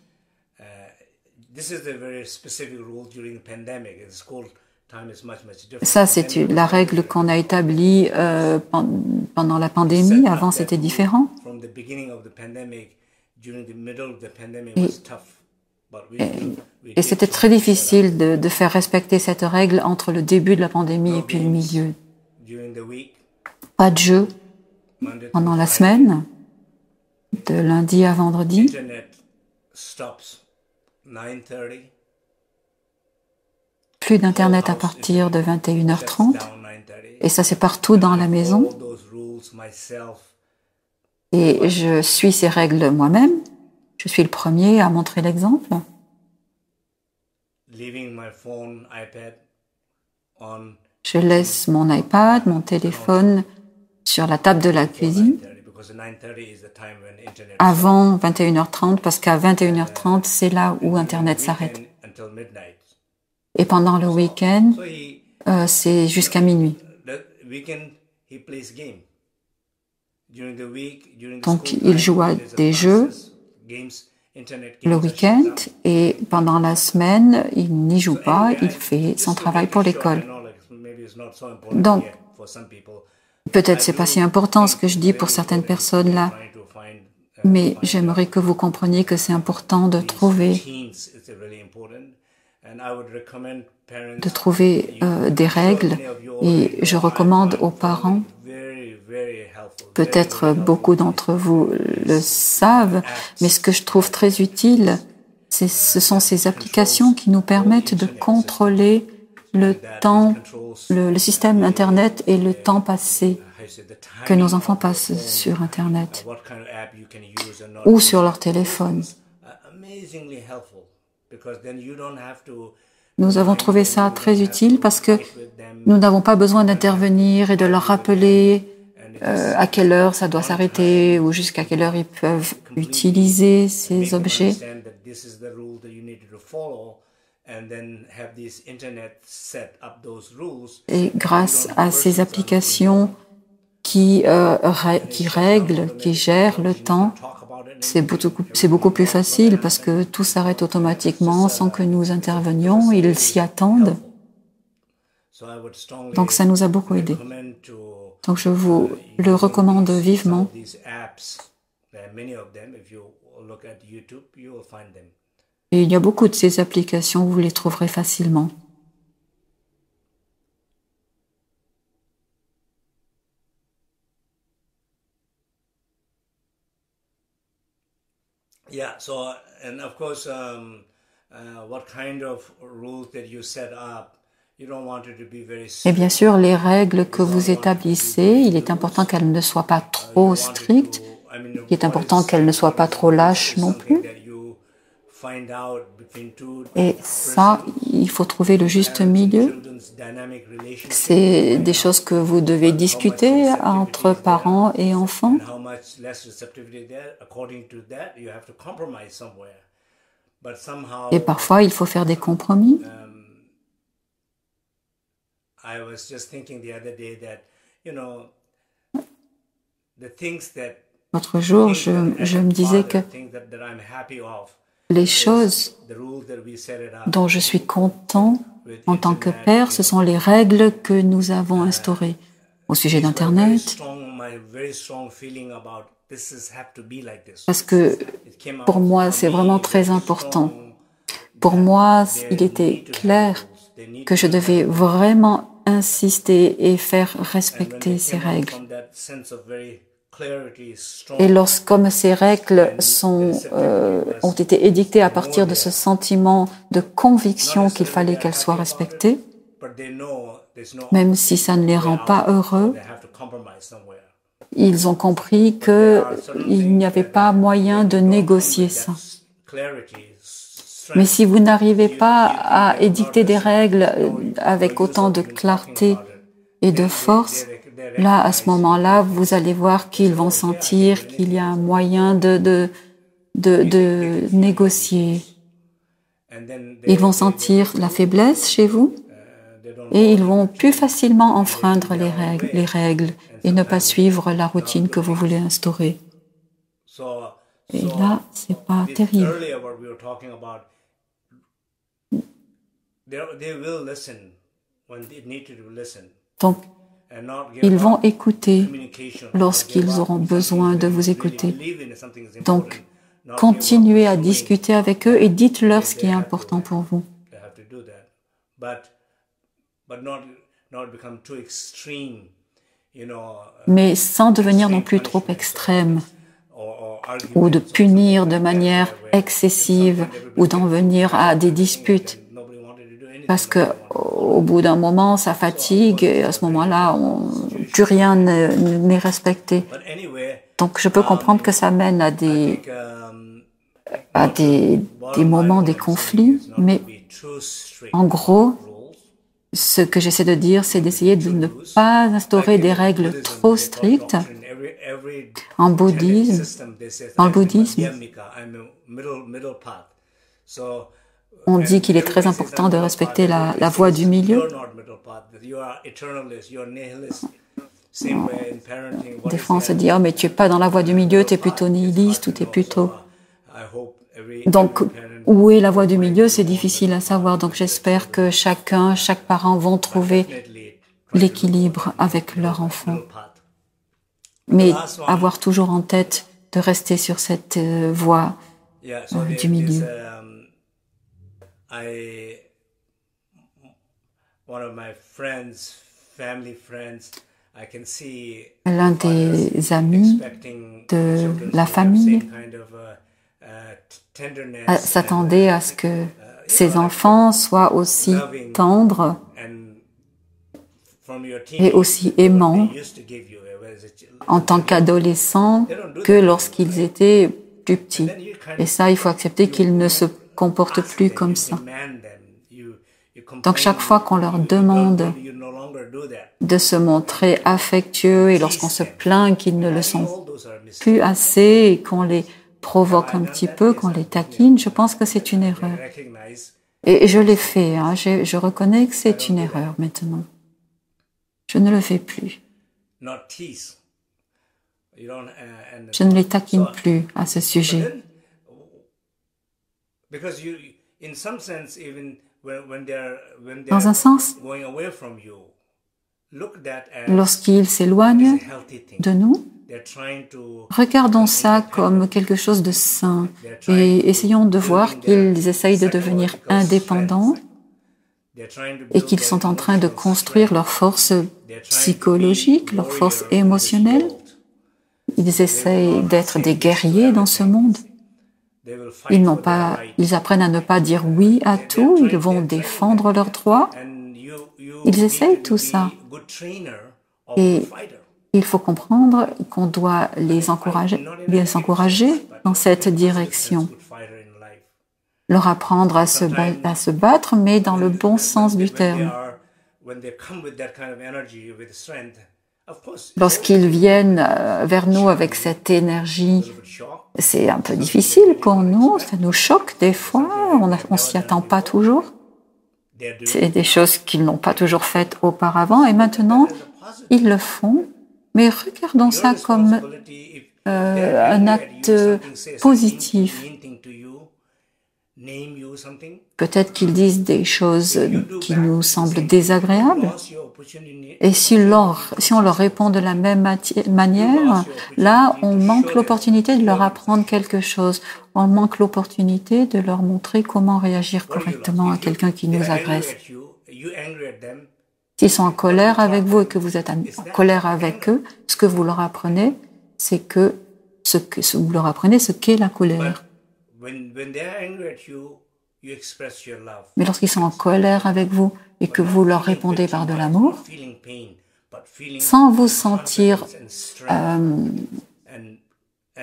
Ça, c'est la règle qu'on a établie pendant la pandémie. Avant, c'était différent. Et c'était très difficile de faire respecter cette règle entre le début de la pandémie et puis le milieu. Pas de jeu pendant la semaine, de lundi à vendredi. Plus d'Internet à partir de 21h30. Et ça, c'est partout dans la maison. Et je suis ces règles moi-même. Je suis le premier à montrer l'exemple. Je laisse mon iPad, mon téléphone sur la table de la cuisine avant 21h30 parce qu'à 21h30, c'est là où Internet s'arrête. Et pendant le week-end, c'est jusqu'à minuit. Donc, il joue à des jeux le week-end et pendant la semaine, il n'y joue pas, il fait son travail pour l'école. Donc, peut-être c'est pas si important ce que je dis pour certaines personnes là, mais j'aimerais que vous compreniez que c'est important de trouver des règles et je recommande aux parents, peut-être beaucoup d'entre vous le savent, mais ce que je trouve très utile, ce sont ces applications qui nous permettent de contrôler le temps, le système Internet et le temps passé que nos enfants passent sur Internet ou sur leur téléphone. Nous avons trouvé ça très utile parce que nous n'avons pas besoin d'intervenir et de leur rappeler à quelle heure ça doit s'arrêter ou jusqu'à quelle heure ils peuvent utiliser ces objets. Et grâce à ces applications qui règlent, qui gèrent le temps, c'est beaucoup plus facile parce que tout s'arrête automatiquement sans que nous intervenions. Ils s'y attendent. Donc ça nous a beaucoup aidé. Donc je vous le recommande vivement. Et il y a beaucoup de ces applications, vous les trouverez facilement. Yeah, so, and of course, what kind of rules that you set up, you don't want it to be very strict. Et bien sûr, les règles que vous établissez, il est important qu'elles ne soient pas trop strictes. Il est important qu'elles ne soient pas trop lâches non plus. Et ça, il faut trouver le juste milieu. C'est des choses que vous devez discuter entre parents et enfants. Et parfois, il faut faire des compromis. L'autre jour, je me disais que les choses dont je suis content en tant que père, ce sont les règles que nous avons instaurées au sujet d'Internet. Parce que Pour moi, c'est vraiment très important. Pour moi, il était clair que je devais vraiment insister et faire respecter ces règles. Et comme ces règles ont été édictées à partir de ce sentiment de conviction qu'il fallait qu'elles soient respectées, même si ça ne les rend pas heureux, ils ont compris qu'il n'y avait pas moyen de négocier ça. Mais si vous n'arrivez pas à édicter des règles avec autant de clarté et de force, là, à ce moment-là, vous allez voir qu'ils vont sentir qu'il y a un moyen de négocier. Ils vont sentir la faiblesse chez vous et ils vont plus facilement enfreindre les règles et ne pas suivre la routine que vous voulez instaurer. Et là, c'est pas terrible. Donc, ils vont écouter lorsqu'ils auront besoin de vous écouter. Donc, continuez à discuter avec eux et dites-leur ce qui est important pour vous. Mais sans devenir non plus trop extrême ou de punir de manière excessive ou d'en venir à des disputes. Parce qu'au bout d'un moment, ça fatigue et à ce moment-là, plus rien n'est respecté. Donc, je peux comprendre que ça mène à des moments, des conflits, mais en gros, ce que j'essaie de dire, c'est d'essayer de ne pas instaurer des règles trop strictes. Dans le bouddhisme, on dit qu'il est très important de respecter la voie du milieu. Des fois, on se dit « Oh, mais tu n'es pas dans la voie du milieu, tu es plutôt nihiliste ou tu es plutôt… » Donc, où est la voie du milieu, c'est difficile à savoir. Donc, j'espère que chaque parent vont trouver l'équilibre avec leur enfant. Mais avoir toujours en tête de rester sur cette voie du milieu. L'un des amis de la famille s'attendait à ce que ses enfants soient aussi tendres et aussi aimants en tant qu'adolescents que lorsqu'ils étaient plus petits. Et ça, il faut accepter qu'ils ne se comportent plus comme ça. Donc, chaque fois qu'on leur demande de se montrer affectueux et lorsqu'on se plaint qu'ils ne le sont plus assez et qu'on les provoque un petit peu, qu'on les taquine, je pense que c'est une erreur. Et je l'ai fait, hein, je reconnais que c'est une erreur maintenant. Je ne le fais plus. Je ne les taquine plus à ce sujet. Dans un sens, lorsqu'ils s'éloignent de nous, regardons ça comme quelque chose de sain et essayons de voir qu'ils essayent de devenir indépendants et qu'ils sont en train de construire leur force psychologique, leur force émotionnelle. Ils essayent d'être des guerriers dans ce monde. Ils apprennent à ne pas dire oui à tout, ils vont défendre leurs droits. Ils essayent tout ça. Et il faut comprendre qu'on doit les encourager dans cette direction. Leur apprendre à se battre, mais dans le bon sens du terme. Lorsqu'ils viennent vers nous avec cette énergie, c'est un peu difficile pour nous, ça nous choque des fois, on s'y attend pas toujours. C'est des choses qu'ils n'ont pas toujours faites auparavant et maintenant, ils le font. Mais regardons ça comme un acte positif. Peut-être qu'ils disent des choses qui nous semblent désagréables. Et si on leur répond de la même manière, là, on manque l'opportunité de leur apprendre quelque chose. On manque l'opportunité de leur montrer comment réagir correctement à quelqu'un qui nous agresse. S'ils sont en colère avec vous et que vous êtes en colère avec eux, ce que vous leur apprenez, c'est vous leur apprenez ce qu'est la colère. Mais lorsqu'ils sont en colère avec vous et que vous leur répondez par de l'amour, sans vous sentir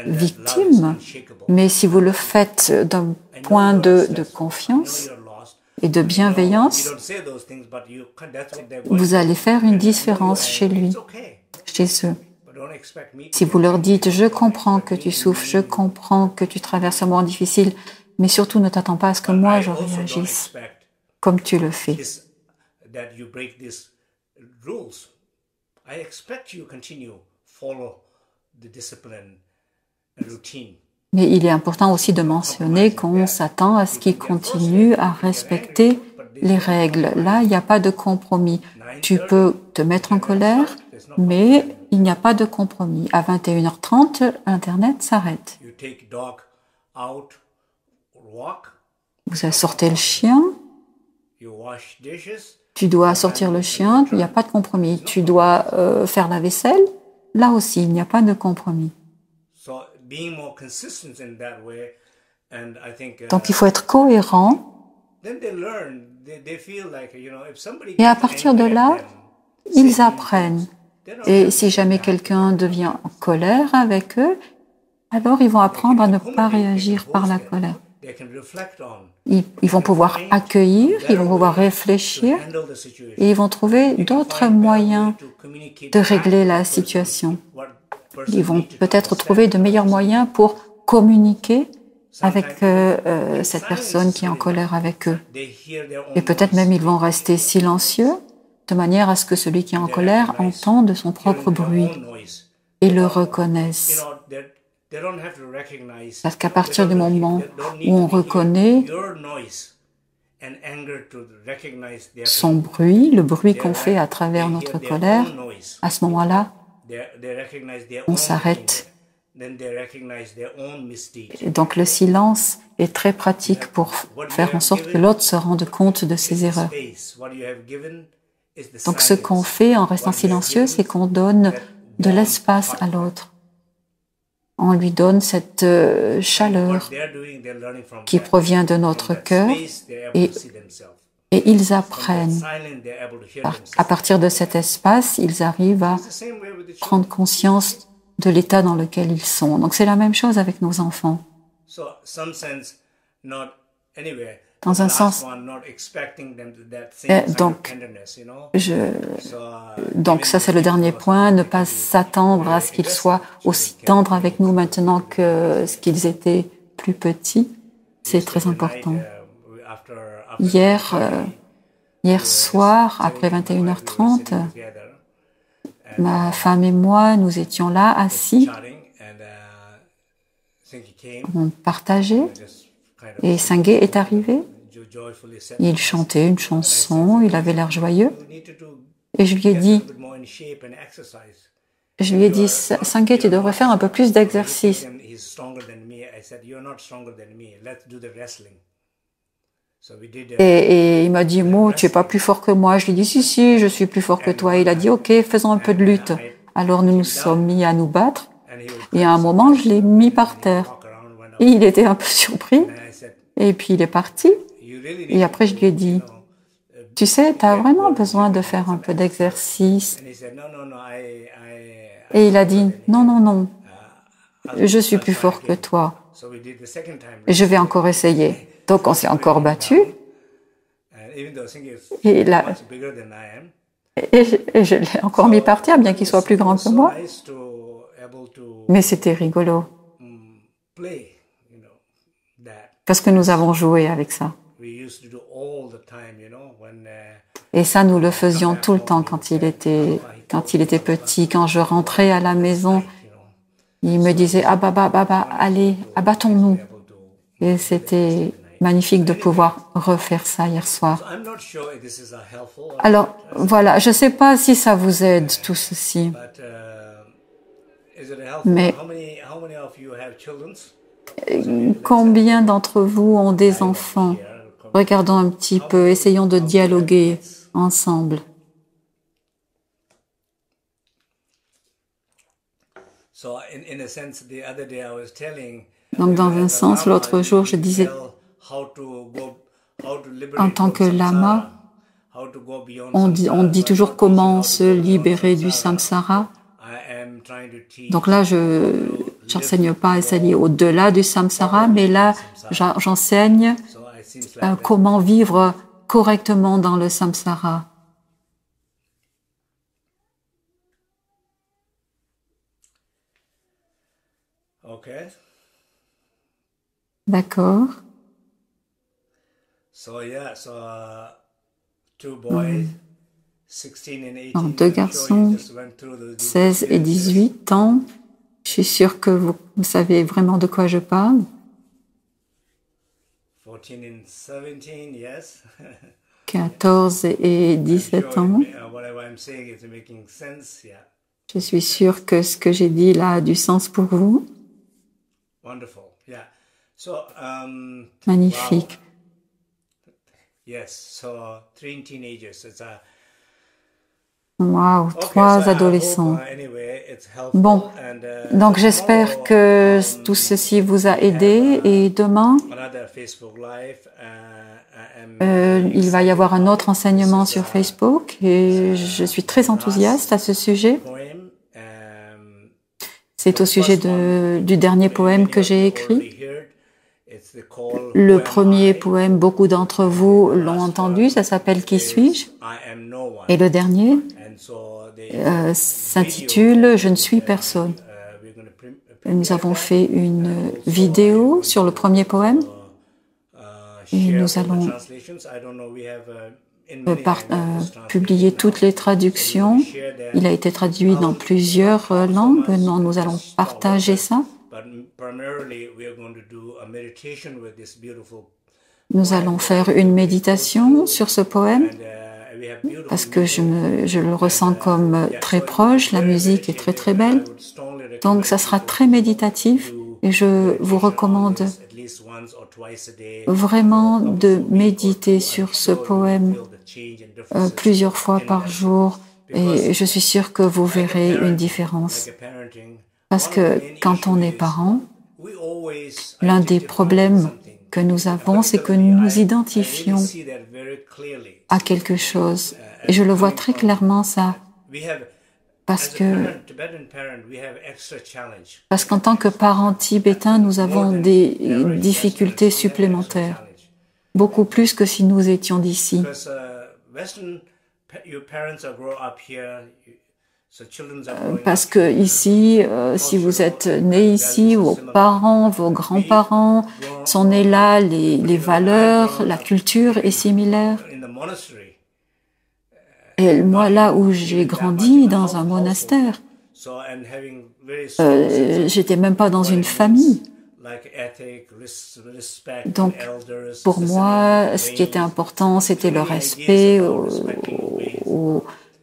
victime, mais si vous le faites d'un point de confiance et de bienveillance, vous allez faire une différence chez lui, chez eux. Si vous leur dites « Je comprends que tu souffres, je comprends que tu traverses un moment difficile, mais surtout ne t'attends pas à ce que moi je réagisse comme tu le fais. » Mais il est important aussi de mentionner qu'on s'attend à ce qu'ils continuent à respecter les règles. Là, il n'y a pas de compromis. Tu peux te mettre en colère, mais il n'y a pas de compromis. À 21h30, Internet s'arrête. Vous sortez le chien. Tu dois sortir le chien, il n'y a pas de compromis. Tu dois faire la vaisselle. Là aussi, il n'y a pas de compromis. Donc, il faut être cohérent. Et à partir de là, ils apprennent. Et si jamais quelqu'un devient en colère avec eux, alors ils vont apprendre à ne pas réagir par la colère. Ils vont pouvoir accueillir, ils vont pouvoir réfléchir et ils vont trouver d'autres moyens de régler la situation. Ils vont peut-être trouver de meilleurs moyens pour communiquer avec cette personne qui est en colère avec eux. Et peut-être même ils vont rester silencieux de manière à ce que celui qui est en colère entende son propre bruit et le reconnaisse. Parce qu'à partir du moment où on reconnaît son bruit, le bruit qu'on fait à travers notre colère, à ce moment-là, on s'arrête. Et donc le silence est très pratique pour faire en sorte que l'autre se rende compte de ses erreurs. Donc ce qu'on fait en restant silencieux, c'est qu'on donne de l'espace à l'autre. On lui donne cette chaleur qui provient de notre cœur et ils apprennent. À partir de cet espace, ils arrivent à prendre conscience de l'état dans lequel ils sont. Donc c'est la même chose avec nos enfants. Dans un sens, donc ça c'est le dernier point, ne pas s'attendre à ce qu'ils soient aussi tendres avec nous maintenant que ce qu'ils étaient plus petits, c'est très important. Hier soir, après 21h30, ma femme et moi, nous étions là, assis, on partageait. Et Sangé est arrivé, il chantait une chanson, il avait l'air joyeux. Et je lui ai dit, Sangé, tu devrais faire un peu plus d'exercice. Et il m'a dit, Mo, tu es pas plus fort que moi. Je lui ai dit, si, je suis plus fort que toi. Il a dit, ok, faisons un peu de lutte. Alors nous nous sommes mis à nous battre. Et à un moment, je l'ai mis par terre. Et il était un peu surpris. Et puis il est parti. Et après, je lui ai dit, tu sais, tu as vraiment besoin de faire un peu d'exercice. Et il a dit, non, je suis plus fort que toi. Je vais encore essayer. Donc on s'est encore battu. Et je l'ai encore mis par terre, bien qu'il soit plus grand que moi. Mais c'était rigolo. Parce que nous avons joué avec ça. Et ça, nous le faisions tout le temps quand il était petit. Quand je rentrais à la maison, il me disait, ah baba, allez, abattons-nous. Et c'était magnifique de pouvoir refaire ça hier soir. I'm not sure if this is helpful or Alors, voilà, je ne sais pas si ça vous aide, tout ceci, but is it helpful? mais How many of you have children? combien d'entre vous ont des enfants? Regardons un petit peu, essayons de dialoguer ensemble. So in a sense, the other day I was telling. Donc, dans un sens, l'autre jour, je disais, en tant que lama, on dit toujours comment se libérer du samsara. Donc là, je n'enseigne pas à essayer au-delà du samsara, mais là, j'enseigne comment vivre correctement dans le samsara. Okay. D'accord. So yeah, two boys, 16 and 18. Donc, deux garçons, 16 et 18 ans. Je suis sûre que vous savez vraiment de quoi je parle. 14 and 17, yes. 14 et 17 ans. Whatever I'm saying is making sense, yeah. Je suis sûre que ce que j'ai dit là a du sens pour vous. Wonderful, yeah. So, Magnifique. wow. Yes, so 3 teenagers. It's a Wow, okay, trois so I adolescents. hope, anyway, it's helpful. Bon, And, donc j'espère que tout ceci vous a aidé et demain, another Facebook Live. il va y avoir un autre enseignement sur Facebook et je suis très enthousiaste à ce sujet. Poem, C'est au sujet du dernier poème que j'ai écrit. Le premier poème, beaucoup d'entre vous l'ont entendu, ça s'appelle « Qui suis-je » et le dernier s'intitule « Je ne suis personne ». Nous avons fait une vidéo sur le premier poème et nous allons publier toutes les traductions. Il a été traduit dans plusieurs langues. Nous allons partager ça. Nous allons faire une méditation sur ce poème parce que je le ressens comme très proche. La musique est très très belle. Donc ça sera très méditatif et je vous recommande vraiment de méditer sur ce poème plusieurs fois par jour et je suis sûre que vous verrez une différence. Parce que quand on est parent, l'un des problèmes que nous avons, c'est que nous nous identifions à quelque chose. Et je le vois très clairement ça. Parce qu'en tant que parents tibétains, nous avons des difficultés supplémentaires, beaucoup plus que si nous étions d'ici. Parce que ici, si vous êtes né ici, vos parents, vos grands-parents sont nés là, les valeurs, la culture est similaire. Et moi, là où j'ai grandi, dans un monastère, j'étais même pas dans une famille. Donc, pour moi, ce qui était important, c'était le respect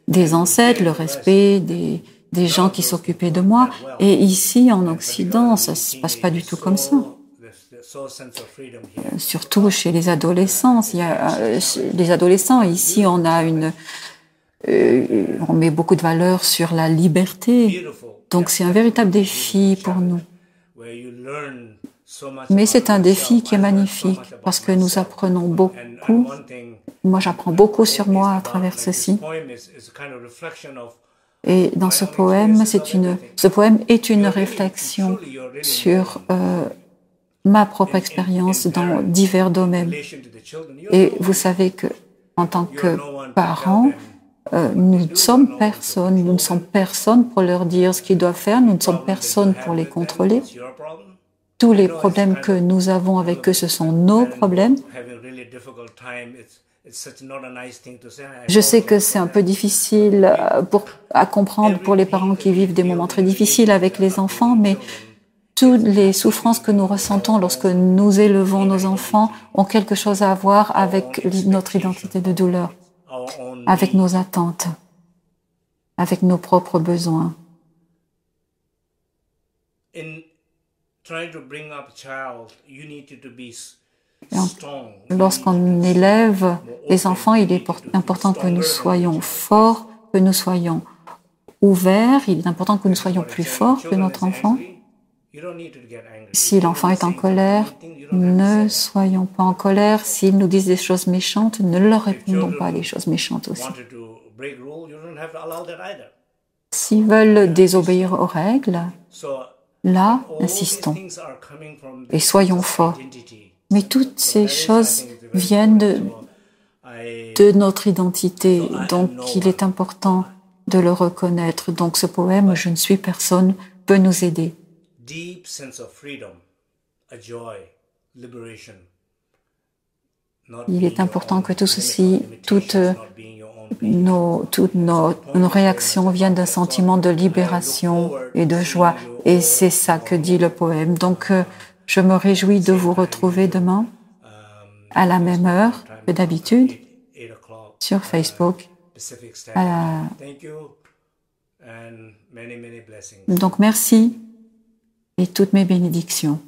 des ancêtres, le respect des gens qui s'occupaient de moi. Et ici, en Occident, ça se passe pas du tout comme ça. Surtout chez les adolescents. Les adolescents, ici, on met beaucoup de valeur sur la liberté. Donc, c'est un véritable défi pour nous. Mais c'est un défi qui est magnifique parce que nous apprenons beaucoup. Moi, j'apprends beaucoup sur moi à travers ceci. Et dans ce poème, ce poème est une réflexion sur ma propre expérience dans divers domaines. Et vous savez que, en tant que parents, nous ne sommes personne pour leur dire ce qu'ils doivent faire, nous ne sommes personne pour les contrôler. Tous les problèmes que nous avons avec eux, ce sont nos problèmes. Je sais que c'est un peu difficile à comprendre pour les parents qui vivent des moments très difficiles avec les enfants, mais toutes les souffrances que nous ressentons lorsque nous élevons nos enfants ont quelque chose à voir avec notre identité de douleur, avec nos attentes, avec nos propres besoins. Lorsqu'on élève les enfants, il est important que nous soyons forts, que nous soyons ouverts. Il est important que nous soyons plus forts que notre enfant. Si l'enfant est en colère, ne soyons pas en colère. S'ils nous disent des choses méchantes, ne leur répondons pas des choses méchantes aussi. S'ils veulent désobéir aux règles, là, insistons et soyons forts. Mais toutes ces choses viennent de notre identité, donc il est important de le reconnaître. Donc ce poème, Je ne suis personne, peut nous aider. Il est important que tout ceci, toutes nos réactions viennent d'un sentiment de libération et de joie. Et c'est ça que dit le poème. Donc, je me réjouis de vous retrouver demain à la même heure que d'habitude sur Facebook. Donc, merci et toutes mes bénédictions.